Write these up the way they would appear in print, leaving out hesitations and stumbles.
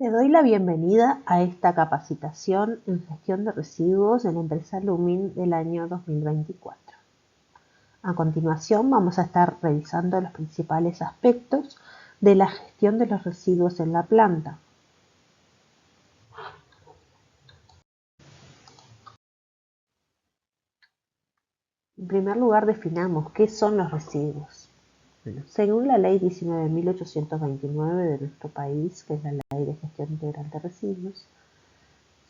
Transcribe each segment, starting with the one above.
Te doy la bienvenida a esta capacitación en gestión de residuos de la empresa Lumin del año 2024. A continuación vamos a estar revisando los principales aspectos de la gestión de los residuos en la planta. En primer lugar, definamos qué son los residuos. Bueno, según la ley 19.829 de nuestro país, que es la ley de gestión integral de residuos,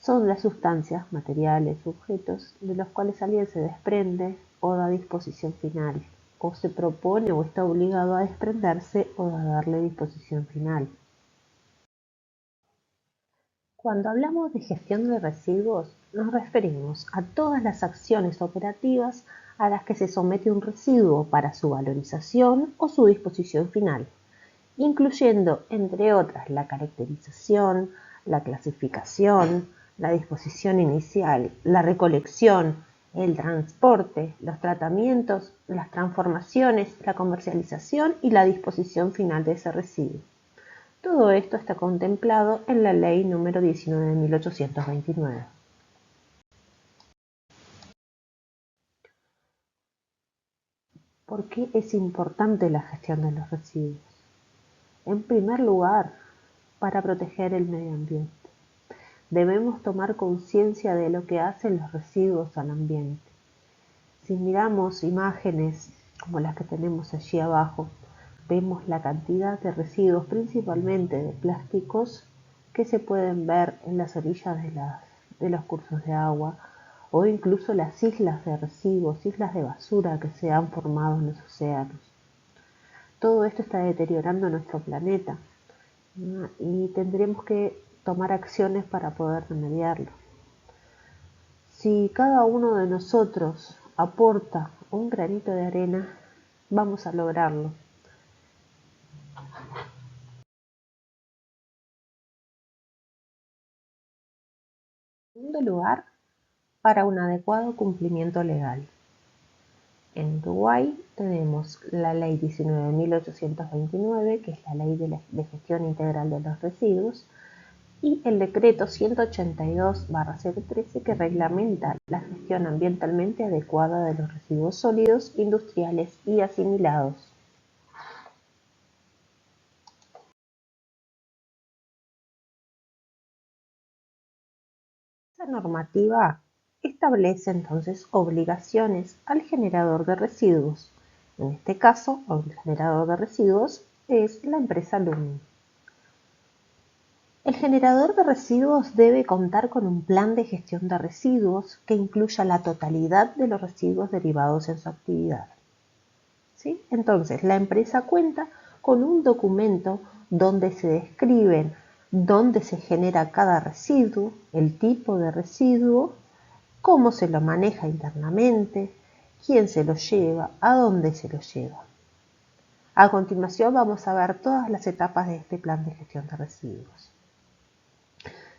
son las sustancias, materiales, objetos de los cuales alguien se desprende o da disposición final, o se propone o está obligado a desprenderse o a darle disposición final. Cuando hablamos de gestión de residuos, nos referimos a todas las acciones operativas a las que se somete un residuo para su valorización o su disposición final, incluyendo, entre otras, la caracterización, la clasificación, la disposición inicial, la recolección, el transporte, los tratamientos, las transformaciones, la comercialización y la disposición final de ese residuo. Todo esto está contemplado en la Ley número 19.829. ¿Por qué es importante la gestión de los residuos? En primer lugar, para proteger el medio ambiente. Debemos tomar conciencia de lo que hacen los residuos al ambiente. Si miramos imágenes como las que tenemos allí abajo, vemos la cantidad de residuos, principalmente de plásticos, que se pueden ver en las orillas de los cursos de agua, o incluso las islas de residuos, islas de basura que se han formado en los océanos. Todo esto está deteriorando nuestro planeta, ¿no? Y tendremos que tomar acciones para poder remediarlo. Si cada uno de nosotros aporta un granito de arena, vamos a lograrlo. En segundo lugar, para un adecuado cumplimiento legal. En Uruguay tenemos la ley 19.829, que es la ley de gestión integral de los residuos, y el decreto 182/013, que reglamenta la gestión ambientalmente adecuada de los residuos sólidos, industriales y asimilados. Esta normativa establece entonces obligaciones al generador de residuos. En este caso, el generador de residuos es la empresa Lumin. El generador de residuos debe contar con un plan de gestión de residuos que incluya la totalidad de los residuos derivados en su actividad. ¿Sí? Entonces, la empresa cuenta con un documento donde se describen dónde se genera cada residuo, el tipo de residuo, cómo se lo maneja internamente, quién se lo lleva, a dónde se lo lleva. A continuación vamos a ver todas las etapas de este plan de gestión de residuos.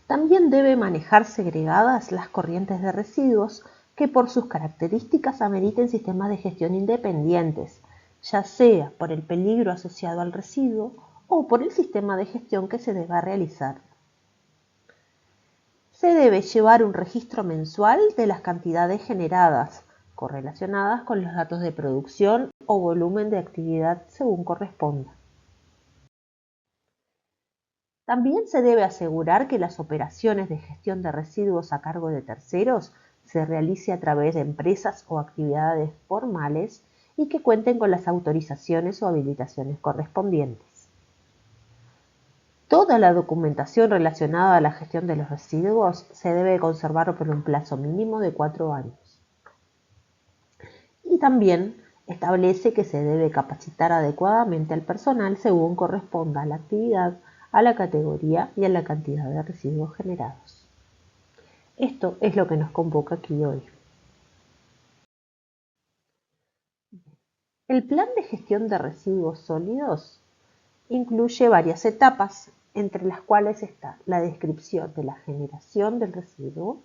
También debe manejar segregadas las corrientes de residuos que por sus características ameriten sistemas de gestión independientes, ya sea por el peligro asociado al residuo o por el sistema de gestión que se deba realizar. Se debe llevar un registro mensual de las cantidades generadas, correlacionadas con los datos de producción o volumen de actividad según corresponda. También se debe asegurar que las operaciones de gestión de residuos a cargo de terceros se realice a través de empresas o actividades formales y que cuenten con las autorizaciones o habilitaciones correspondientes. Toda la documentación relacionada a la gestión de los residuos se debe conservar por un plazo mínimo de 4 años. Y también establece que se debe capacitar adecuadamente al personal según corresponda a la actividad, a la categoría y a la cantidad de residuos generados. Esto es lo que nos convoca aquí hoy. El plan de gestión de residuos sólidos incluye varias etapas, entre las cuales está la descripción de la generación del residuo,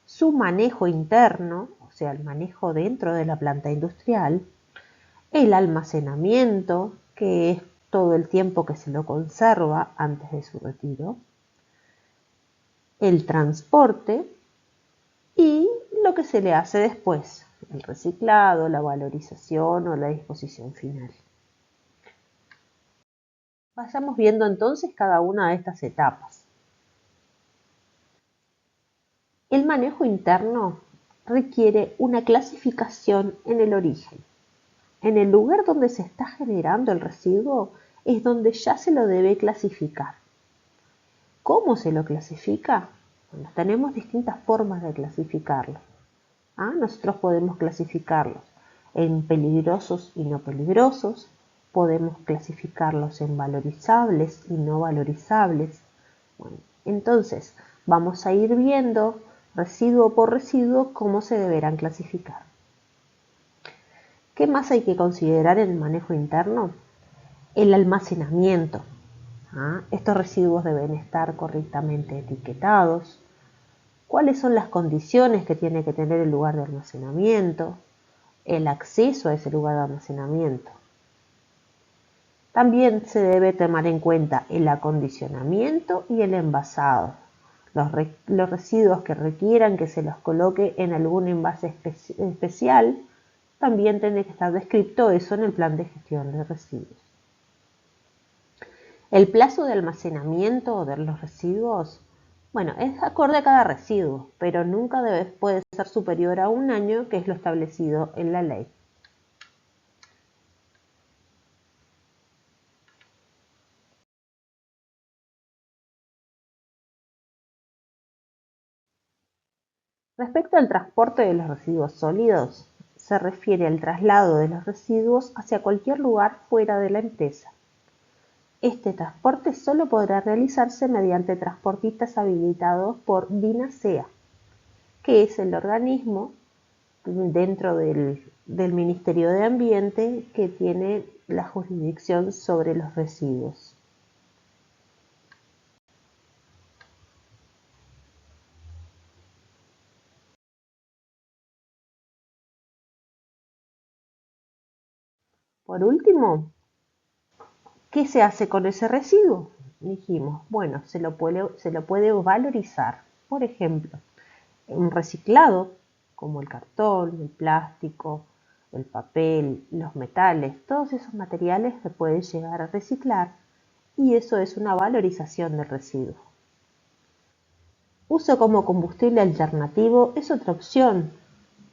su manejo interno, o sea, el manejo dentro de la planta industrial, el almacenamiento, que es todo el tiempo que se lo conserva antes de su retiro, el transporte y lo que se le hace después, el reciclado, la valorización o la disposición final. Vayamos viendo entonces cada una de estas etapas. El manejo interno requiere una clasificación en el origen. En el lugar donde se está generando el residuo es donde ya se lo debe clasificar. ¿Cómo se lo clasifica? Bueno, tenemos distintas formas de clasificarlo. Nosotros podemos clasificarlos en peligrosos y no peligrosos, podemos clasificarlos en valorizables y no valorizables. Bueno, entonces, vamos a ir viendo residuo por residuo cómo se deberán clasificar. ¿Qué más hay que considerar en el manejo interno? El almacenamiento. Estos residuos deben estar correctamente etiquetados. ¿Cuáles son las condiciones que tiene que tener el lugar de almacenamiento? El acceso a ese lugar de almacenamiento. También se debe tomar en cuenta el acondicionamiento y el envasado. Los residuos que requieran que se los coloque en algún envase especial, también tiene que estar descrito eso en el plan de gestión de residuos. El plazo de almacenamiento de los residuos, bueno, es acorde a cada residuo, pero nunca puede ser superior a 1 año, que es lo establecido en la ley. Respecto al transporte de los residuos sólidos, se refiere al traslado de los residuos hacia cualquier lugar fuera de la empresa. Este transporte solo podrá realizarse mediante transportistas habilitados por DINASEA, que es el organismo dentro del Ministerio de Ambiente que tiene la jurisdicción sobre los residuos. Por último, ¿qué se hace con ese residuo? Dijimos, bueno, se lo puede valorizar. Por ejemplo, un reciclado, como el cartón, el plástico, el papel, los metales, todos esos materiales se pueden llegar a reciclar y eso es una valorización del residuo. Uso como combustible alternativo es otra opción.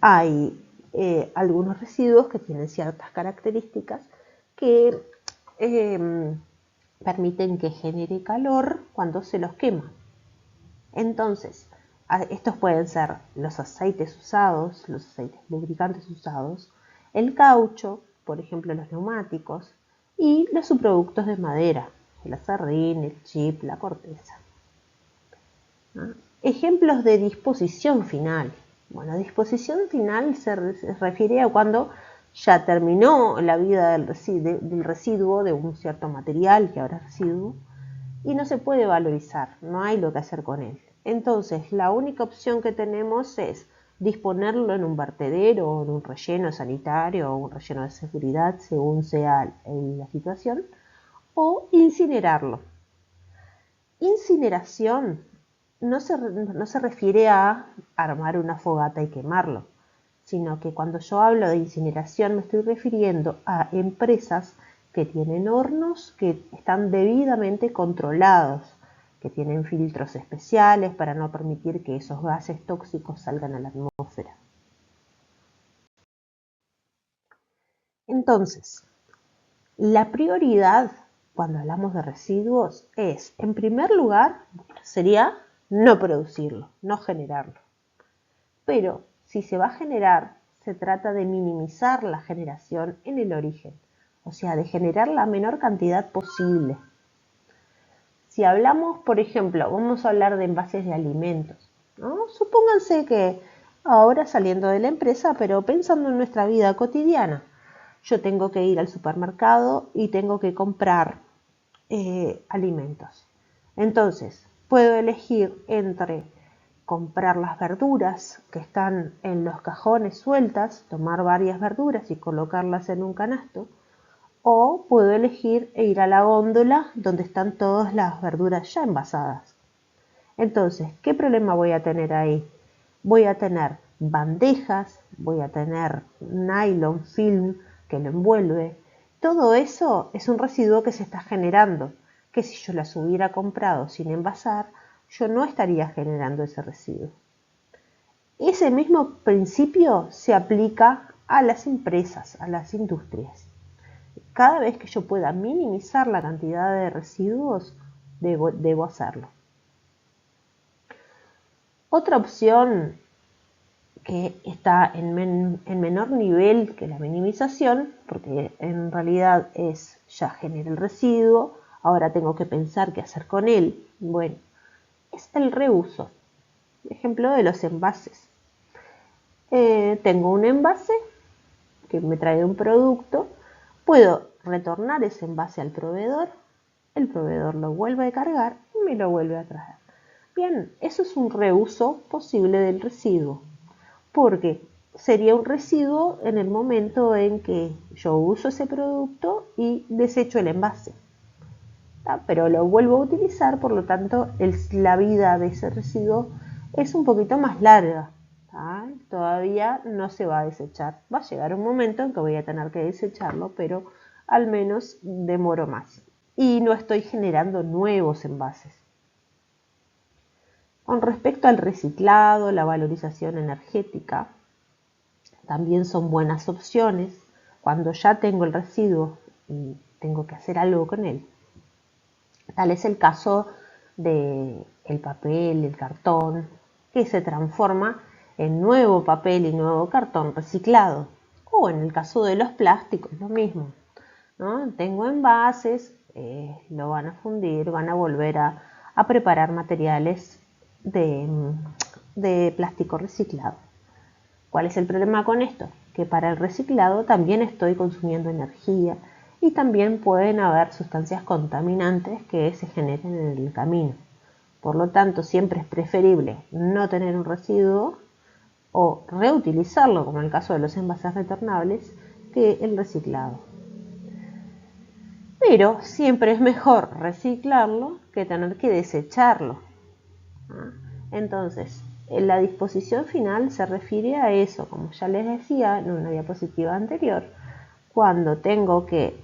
Hay algunos residuos que tienen ciertas características que permiten que genere calor cuando se los quema. Entonces, estos pueden ser los aceites usados, los aceites lubricantes usados, el caucho, por ejemplo los neumáticos, y los subproductos de madera, el aserrín, el chip, la corteza. Ejemplos de disposición final. Bueno, disposición final se refiere a cuando ya terminó la vida del residuo, de un cierto material que ahora es residuo, y no se puede valorizar, no hay lo que hacer con él. Entonces, la única opción que tenemos es disponerlo en un vertedero o en un relleno sanitario o un relleno de seguridad, según sea la situación, o incinerarlo. Incineración no se refiere a armar una fogata y quemarlo, sino que cuando yo hablo de incineración me estoy refiriendo a empresas que tienen hornos que están debidamente controlados, que tienen filtros especiales para no permitir que esos gases tóxicos salgan a la atmósfera. Entonces, la prioridad cuando hablamos de residuos es, en primer lugar, sería no producirlo, no generarlo. Pero si se va a generar, se trata de minimizar la generación en el origen, o sea, de generar la menor cantidad posible. Si hablamos, por ejemplo, vamos a hablar de envases de alimentos, ¿no? Supónganse que ahora saliendo de la empresa, pero pensando en nuestra vida cotidiana, yo tengo que ir al supermercado y tengo que comprar alimentos. Entonces, puedo elegir entre comprar las verduras que están en los cajones sueltas, tomar varias verduras y colocarlas en un canasto, o puedo elegir e ir a la góndola donde están todas las verduras ya envasadas. Entonces, ¿qué problema voy a tener ahí? Voy a tener bandejas, voy a tener nylon, film que lo envuelve. Todo eso es un residuo que se está generando, que si yo las hubiera comprado sin envasar, yo no estaría generando ese residuo. Ese mismo principio se aplica a las empresas, a las industrias. Cada vez que yo pueda minimizar la cantidad de residuos, debo hacerlo. Otra opción que está en menor nivel que la minimización, porque en realidad ya genera el residuo, ahora tengo que pensar qué hacer con él. Bueno, es el reuso. Ejemplo de los envases. Tengo un envase que me trae un producto, puedo retornar ese envase al proveedor, el proveedor lo vuelve a cargar y me lo vuelve a traer. Bien, eso es un reuso posible del residuo, porque sería un residuo en el momento en que yo uso ese producto y desecho el envase. Pero lo vuelvo a utilizar, por lo tanto la vida de ese residuo es un poquito más larga. Todavía no se va a desechar. Va a llegar un momento en que voy a tener que desecharlo, pero al menos demoro más. Y no estoy generando nuevos envases. Con respecto al reciclado, la valorización energética, también son buenas opciones cuando ya tengo el residuo y tengo que hacer algo con él. Tal es el caso del papel, el cartón, que se transforma en nuevo papel y nuevo cartón reciclado. O en el caso de los plásticos, lo mismo, ¿no? Tengo envases, lo van a fundir, van a volver a preparar materiales de plástico reciclado. ¿Cuál es el problema con esto? Que para el reciclado también estoy consumiendo energía y también pueden haber sustancias contaminantes que se generen en el camino. Por lo tanto, siempre es preferible no tener un residuo o reutilizarlo, como en el caso de los envases retornables, que el reciclado. Pero siempre es mejor reciclarlo que tener que desecharlo. Entonces, la disposición final se refiere a eso, como ya les decía en una diapositiva anterior, cuando tengo que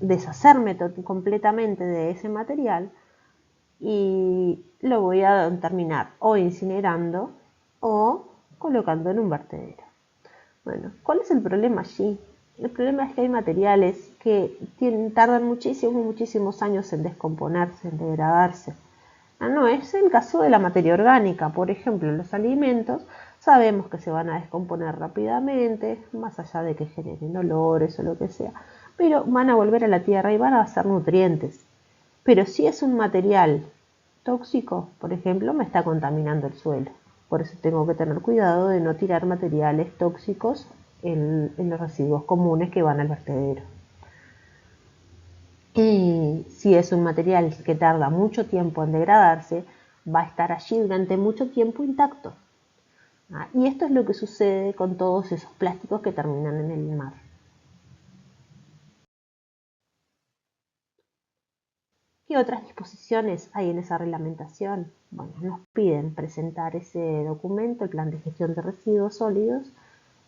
deshacerme completamente de ese material y lo voy a terminar o incinerando o colocando en un vertedero. Bueno, ¿cuál es el problema allí? El problema es que hay materiales que tardan muchísimos años en descomponerse, en degradarse. No es el caso de la materia orgánica. Por ejemplo, los alimentos sabemos que se van a descomponer rápidamente, más allá de que generen olores o lo que sea, pero van a volver a la tierra y van a ser nutrientes. Pero si es un material tóxico, por ejemplo, me está contaminando el suelo. Por eso tengo que tener cuidado de no tirar materiales tóxicos en los residuos comunes que van al vertedero. Y si es un material que tarda mucho tiempo en degradarse, va a estar allí durante mucho tiempo intacto. Y esto es lo que sucede con todos esos plásticos que terminan en el mar. ¿Qué otras disposiciones hay en esa reglamentación? Bueno, nos piden presentar ese documento, el Plan de Gestión de Residuos Sólidos,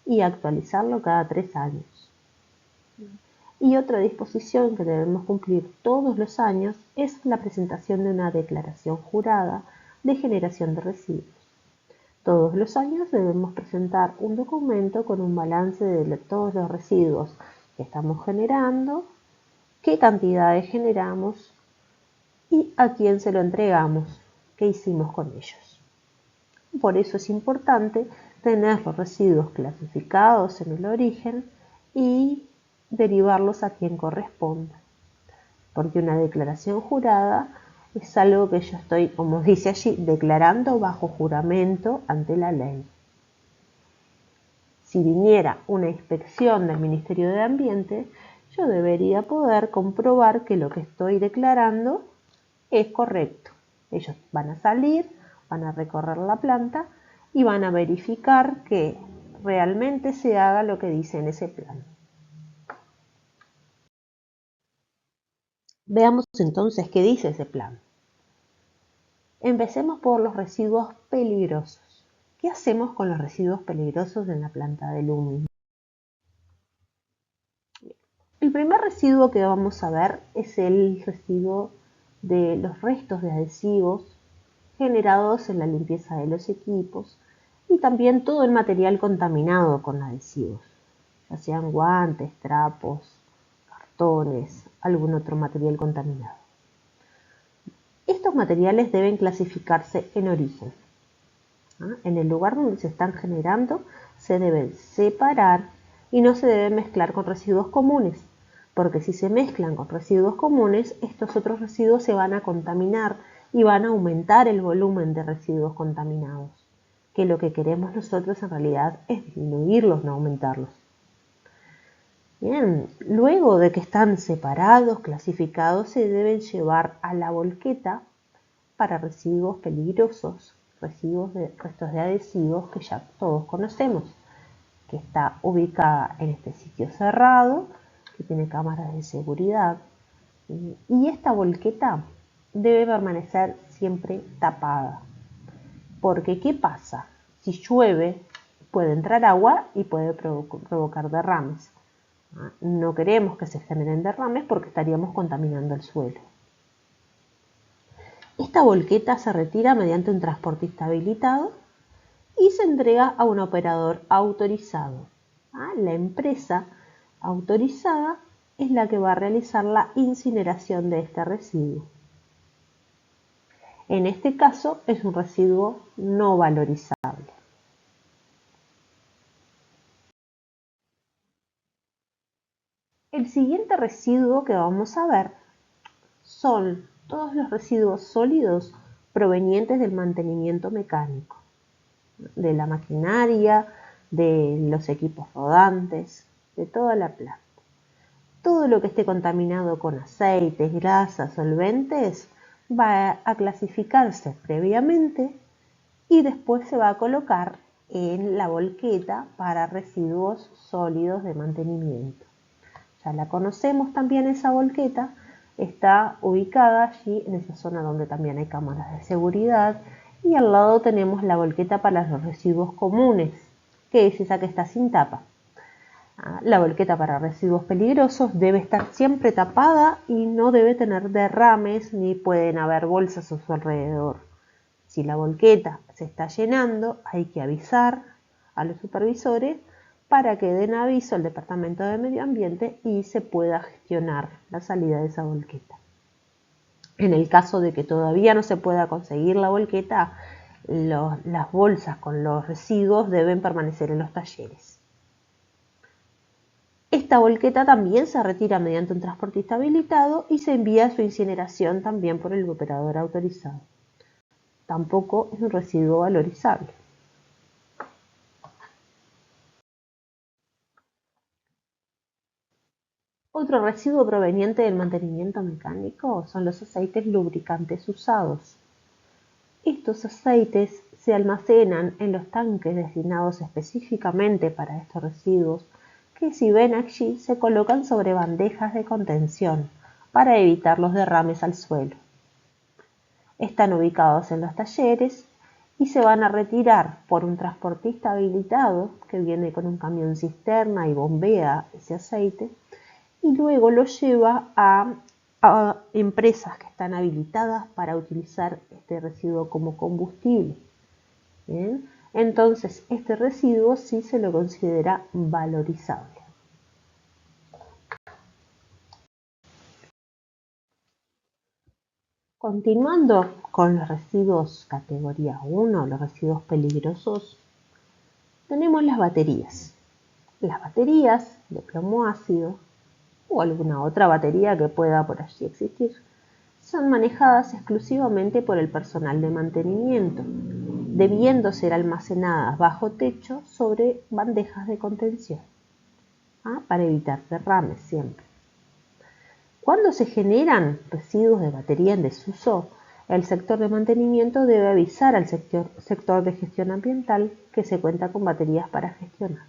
y actualizarlo cada 3 años. Y otra disposición que debemos cumplir todos los años es la presentación de una declaración jurada de generación de residuos. Todos los años debemos presentar un documento con un balance de todos los residuos que estamos generando, qué cantidades generamos y a quién se lo entregamos, qué hicimos con ellos. Por eso es importante tener los residuos clasificados en el origen y derivarlos a quien corresponda. Porque una declaración jurada es algo que yo estoy, como dice allí, declarando bajo juramento ante la ley. Si viniera una inspección del Ministerio de Ambiente, yo debería poder comprobar que lo que estoy declarando es correcto. Ellos van a salir, van a recorrer la planta y van a verificar que realmente se haga lo que dice en ese plan. Veamos entonces qué dice ese plan. Empecemos por los residuos peligrosos. ¿Qué hacemos con los residuos peligrosos en la planta de Lumi? El primer residuo que vamos a ver es el residuo de los restos de adhesivos generados en la limpieza de los equipos y también todo el material contaminado con adhesivos, ya sean guantes, trapos, cartones, algún otro material contaminado. Estos materiales deben clasificarse en origen. En el lugar donde se están generando se deben separar y no se deben mezclar con residuos comunes, porque si se mezclan con residuos comunes, estos otros residuos se van a contaminar y van a aumentar el volumen de residuos contaminados, que lo que queremos nosotros en realidad es disminuirlos, no aumentarlos. Bien, luego de que están separados, clasificados, se deben llevar a la volqueta para residuos peligrosos, restos de adhesivos que ya todos conocemos, que está ubicada en este sitio cerrado, que tiene cámaras de seguridad. Y esta volqueta debe permanecer siempre tapada. Porque, ¿qué pasa? Si llueve, puede entrar agua y puede provocar derrames. No queremos que se generen derrames porque estaríamos contaminando el suelo. Esta volqueta se retira mediante un transportista habilitado y se entrega a un operador autorizado. La empresa autorizada es la que va a realizar la incineración de este residuo. En este caso es un residuo no valorizable. El siguiente residuo que vamos a ver son todos los residuos sólidos provenientes del mantenimiento mecánico, de la maquinaria, de los equipos rodantes, de toda la planta. Todo lo que esté contaminado con aceites, grasas, solventes, va a clasificarse previamente y después se va a colocar en la volqueta para residuos sólidos de mantenimiento. Ya la conocemos también esa volqueta, está ubicada allí en esa zona donde también hay cámaras de seguridad y al lado tenemos la volqueta para los residuos comunes, que es esa que está sin tapa. La volqueta para residuos peligrosos debe estar siempre tapada y no debe tener derrames ni pueden haber bolsas a su alrededor. Si la volqueta se está llenando, hay que avisar a los supervisores para que den aviso al Departamento de Medio Ambiente y se pueda gestionar la salida de esa volqueta. En el caso de que todavía no se pueda conseguir la volqueta, las bolsas con los residuos deben permanecer en los talleres. Esta volqueta también se retira mediante un transportista habilitado y se envía a su incineración también por el operador autorizado. Tampoco es un residuo valorizable. Otro residuo proveniente del mantenimiento mecánico son los aceites lubricantes usados. Estos aceites se almacenan en los tanques destinados específicamente para estos residuos, que si ven allí se colocan sobre bandejas de contención para evitar los derrames al suelo. Están ubicados en los talleres y se van a retirar por un transportista habilitado que viene con un camión cisterna y bombea ese aceite y luego lo lleva a empresas que están habilitadas para utilizar este residuo como combustible. ¿Bien? Entonces, este residuo sí se lo considera valorizable. Continuando con los residuos categoría 1, los residuos peligrosos, tenemos las baterías. Las baterías de plomo ácido o alguna otra batería que pueda por allí existir son manejadas exclusivamente por el personal de mantenimiento, debiendo ser almacenadas bajo techo sobre bandejas de contención, para evitar derrames siempre. Cuando se generan residuos de batería en desuso, el sector de mantenimiento debe avisar al sector de gestión ambiental que se cuenta con baterías para gestionar.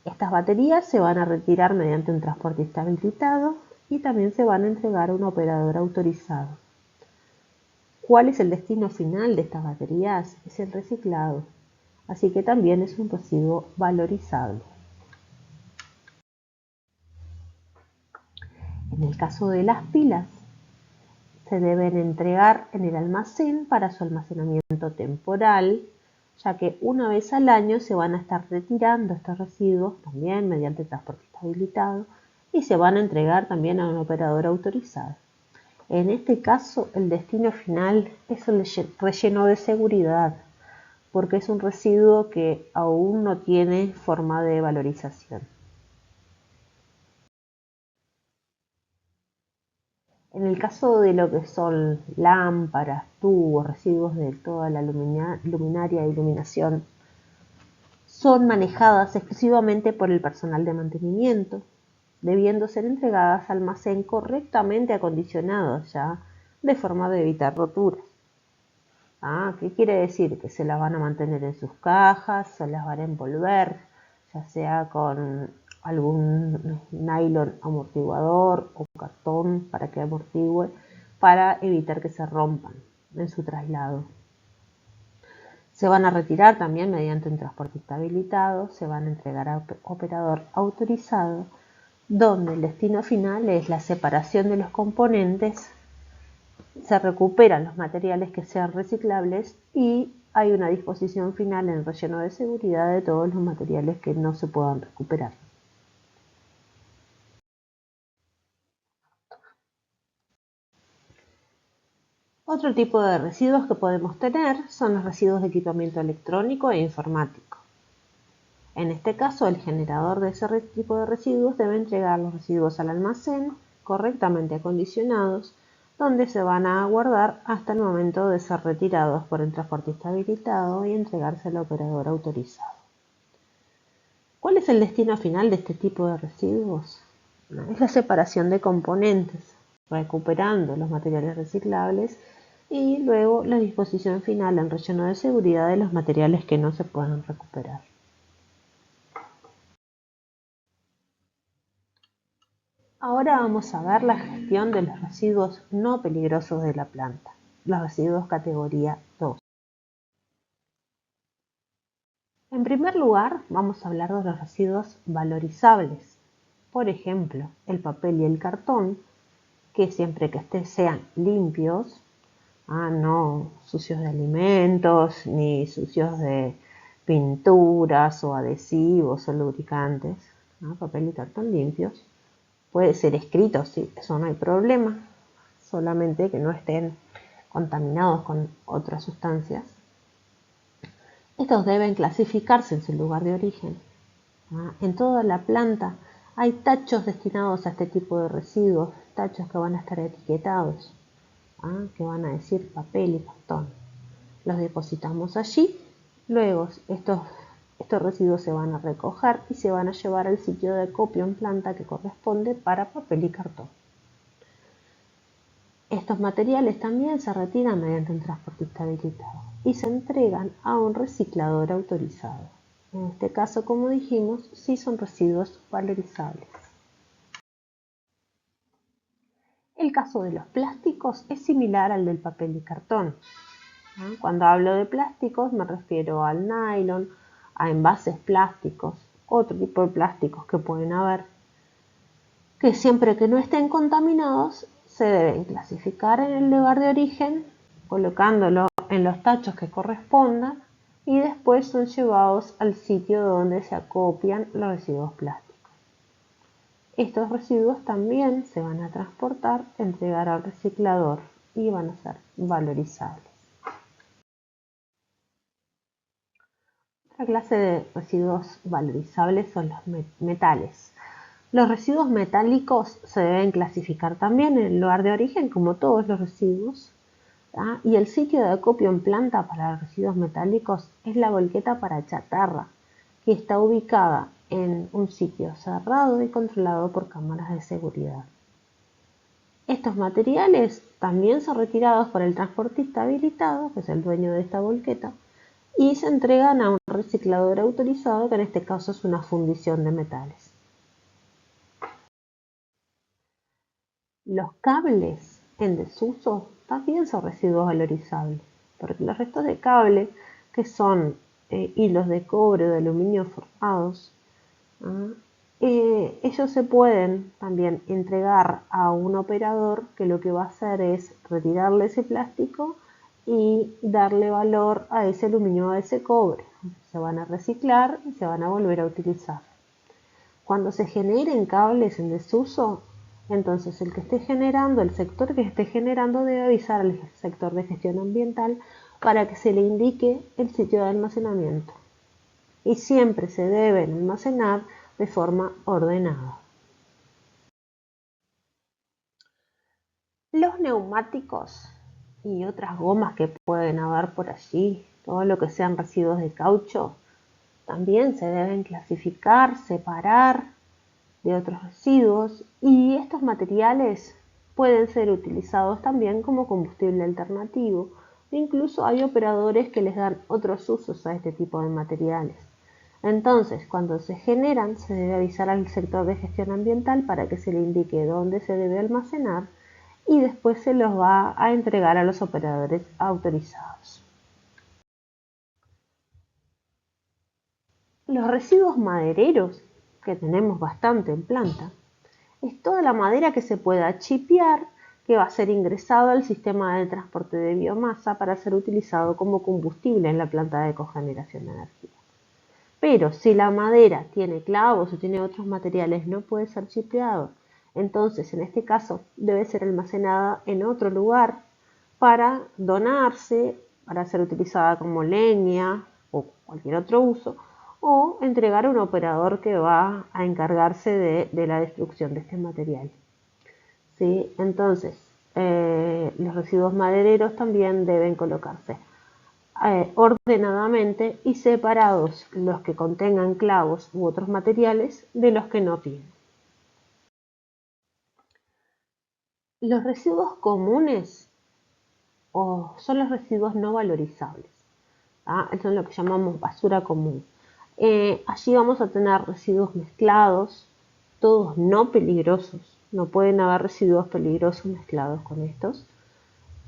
Estas baterías se van a retirar mediante un transportista habilitado y también se van a entregar a un operador autorizado. ¿Cuál es el destino final de estas baterías? Es el reciclado, así que también es un residuo valorizable. En el caso de las pilas, se deben entregar en el almacén para su almacenamiento temporal, ya que una vez al año se van a estar retirando estos residuos también mediante transportista habilitado y se van a entregar también a un operador autorizado. En este caso, el destino final es el relleno de seguridad, porque es un residuo que aún no tiene forma de valorización. En el caso de lo que son lámparas, tubos, residuos de toda la luminaria e iluminación, son manejadas exclusivamente por el personal de mantenimiento, debiendo ser entregadas al almacén correctamente acondicionados ya, de forma de evitar roturas. ¿Qué quiere decir? Que se las van a mantener en sus cajas, se las van a envolver, ya sea con algún nylon amortiguador o cartón para que amortigüe, para evitar que se rompan en su traslado. Se van a retirar también mediante un transportista habilitado, se van a entregar a operador autorizado, donde el destino final es la separación de los componentes, se recuperan los materiales que sean reciclables y hay una disposición final en el relleno de seguridad de todos los materiales que no se puedan recuperar. Otro tipo de residuos que podemos tener son los residuos de equipamiento electrónico e informático. En este caso, el generador de ese tipo de residuos debe entregar los residuos al almacén correctamente acondicionados, donde se van a guardar hasta el momento de ser retirados por el transportista habilitado y entregarse al operador autorizado. ¿Cuál es el destino final de este tipo de residuos? Es la separación de componentes, recuperando los materiales reciclables y luego la disposición final en relleno de seguridad de los materiales que no se pueden recuperar. Ahora vamos a ver la gestión de los residuos no peligrosos de la planta, los residuos categoría 2. En primer lugar, vamos a hablar de los residuos valorizables. Por ejemplo, el papel y el cartón, que siempre que sean limpios, no sucios de alimentos, ni sucios de pinturas o adhesivos o lubricantes, papel y cartón limpios. Puede ser escrito, sí, eso no hay problema, solamente que no estén contaminados con otras sustancias. Estos deben clasificarse en su lugar de origen. En toda la planta hay tachos destinados a este tipo de residuos, tachos que van a estar etiquetados, que van a decir papel y cartón. Los depositamos allí, luego estos residuos se van a recoger y se van a llevar al sitio de acopio en planta que corresponde para papel y cartón. Estos materiales también se retiran mediante un transportista habilitado y se entregan a un reciclador autorizado. En este caso, como dijimos, sí son residuos valorizables. El caso de los plásticos es similar al del papel y cartón. Cuando hablo de plásticos me refiero al nylon, a envases plásticos, otro tipo de plásticos que pueden haber, que siempre que no estén contaminados se deben clasificar en el lugar de origen, colocándolo en los tachos que correspondan y después son llevados al sitio donde se acopian los residuos plásticos. Estos residuos también se van a transportar, entregar al reciclador y van a ser valorizables. Otra clase de residuos valorizables son los metales. Los residuos metálicos se deben clasificar también en el lugar de origen, como todos los residuos. Y el sitio de acopio en planta para los residuos metálicos es la volqueta para chatarra, que está ubicada en un sitio cerrado y controlado por cámaras de seguridad. Estos materiales también son retirados por el transportista habilitado, que es el dueño de esta volqueta, y se entregan a un reciclador autorizado, que en este caso es una fundición de metales. Los cables en desuso también son residuos valorizables, porque los restos de cable, que son hilos de cobre o de aluminio formados, ellos se pueden también entregar a un operador que lo que va a hacer es retirarle ese plástico y darle valor a ese aluminio o a ese cobre. Se van a reciclar y se van a volver a utilizar. Cuando se generen cables en desuso, entonces el sector que esté generando debe avisar al sector de gestión ambiental para que se le indique el sitio de almacenamiento. Y siempre se deben almacenar de forma ordenada. Los neumáticos y otras gomas que pueden haber por allí, todo lo que sean residuos de caucho, también se deben clasificar, separar de otros residuos, y estos materiales pueden ser utilizados también como combustible alternativo. Incluso hay operadores que les dan otros usos a este tipo de materiales. Entonces, cuando se generan, se debe avisar al sector de gestión ambiental para que se le indique dónde se debe almacenar y después se los va a entregar a los operadores autorizados. Los residuos madereros, que tenemos bastante en planta, es toda la madera que se pueda chipear, que va a ser ingresado al sistema de transporte de biomasa para ser utilizado como combustible en la planta de cogeneración de energía. Pero si la madera tiene clavos o tiene otros materiales, no puede ser chipeado. Entonces, en este caso, debe ser almacenada en otro lugar para donarse, para ser utilizada como leña o cualquier otro uso, o entregar a un operador que va a encargarse de la destrucción de este material. ¿Sí? Entonces, los residuos madereros también deben colocarse ordenadamente y separados los que contengan clavos u otros materiales de los que no tienen. Los residuos comunes son los residuos no valorizables. Eso es lo que llamamos basura común. Allí vamos a tener residuos mezclados, todos no peligrosos. No pueden haber residuos peligrosos mezclados con estos.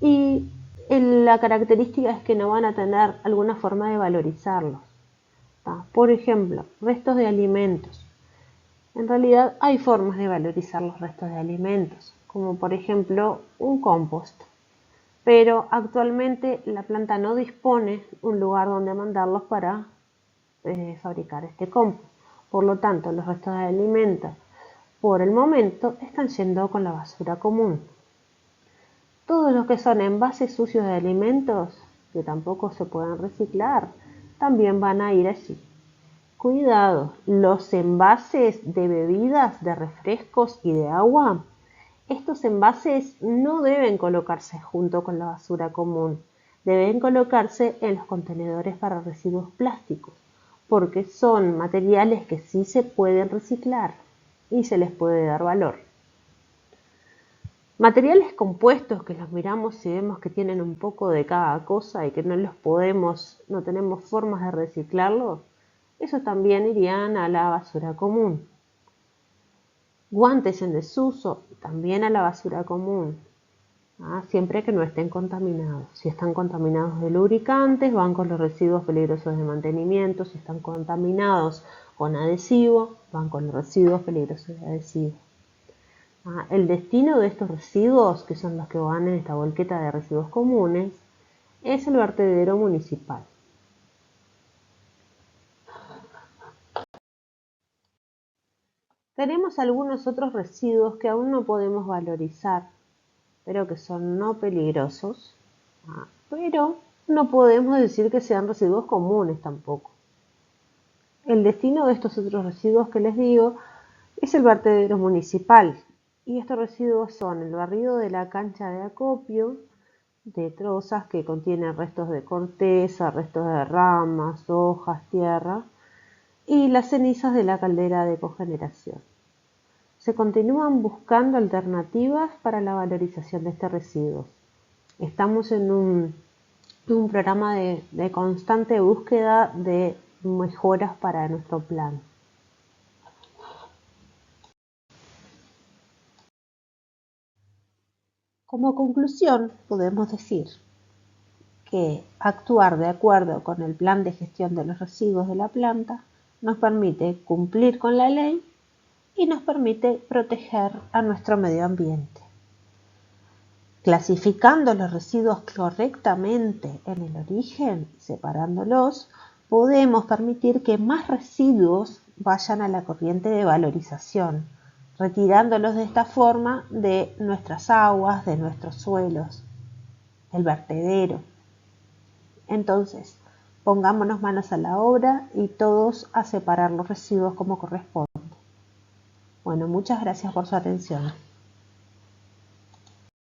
Y la característica es que no van a tener alguna forma de valorizarlos. Por ejemplo, restos de alimentos. En realidad hay formas de valorizar los restos de alimentos, como por ejemplo un compost. Pero actualmente la planta no dispone un lugar donde mandarlos para fabricar este compost. Por lo tanto, los restos de alimentos por el momento están yendo con la basura común. Todos los que son envases sucios de alimentos, que tampoco se pueden reciclar, también van a ir allí. Cuidado, los envases de bebidas, de refrescos y de agua, estos envases no deben colocarse junto con la basura común, deben colocarse en los contenedores para residuos plásticos, porque son materiales que sí se pueden reciclar y se les puede dar valor. Materiales compuestos que los miramos y vemos que tienen un poco de cada cosa y que no tenemos formas de reciclarlos, esos también irían a la basura común. Guantes en desuso, también a la basura común, siempre que no estén contaminados. Si están contaminados de lubricantes, van con los residuos peligrosos de mantenimiento. Si están contaminados con adhesivo, van con los residuos peligrosos de adhesivo. El destino de estos residuos, que son los que van en esta volqueta de residuos comunes, es el vertedero municipal. Tenemos algunos otros residuos que aún no podemos valorizar, pero que son no peligrosos, pero no podemos decir que sean residuos comunes tampoco. El destino de estos otros residuos que les digo es el vertedero municipal, y estos residuos son el barrido de la cancha de acopio, de trozas que contienen restos de corteza, restos de ramas, hojas, tierra, y las cenizas de la caldera de cogeneración. Se continúan buscando alternativas para la valorización de este residuo. Estamos en un programa de constante búsqueda de mejoras para nuestro plan. Como conclusión, podemos decir que actuar de acuerdo con el plan de gestión de los residuos de la planta nos permite cumplir con la ley y nos permite proteger a nuestro medio ambiente. Clasificando los residuos correctamente en el origen, separándolos, podemos permitir que más residuos vayan a la corriente de valorización, retirándolos de esta forma de nuestras aguas, de nuestros suelos, del vertedero. Entonces, pongámonos manos a la obra y todos a separar los residuos como corresponde. Bueno, muchas gracias por su atención.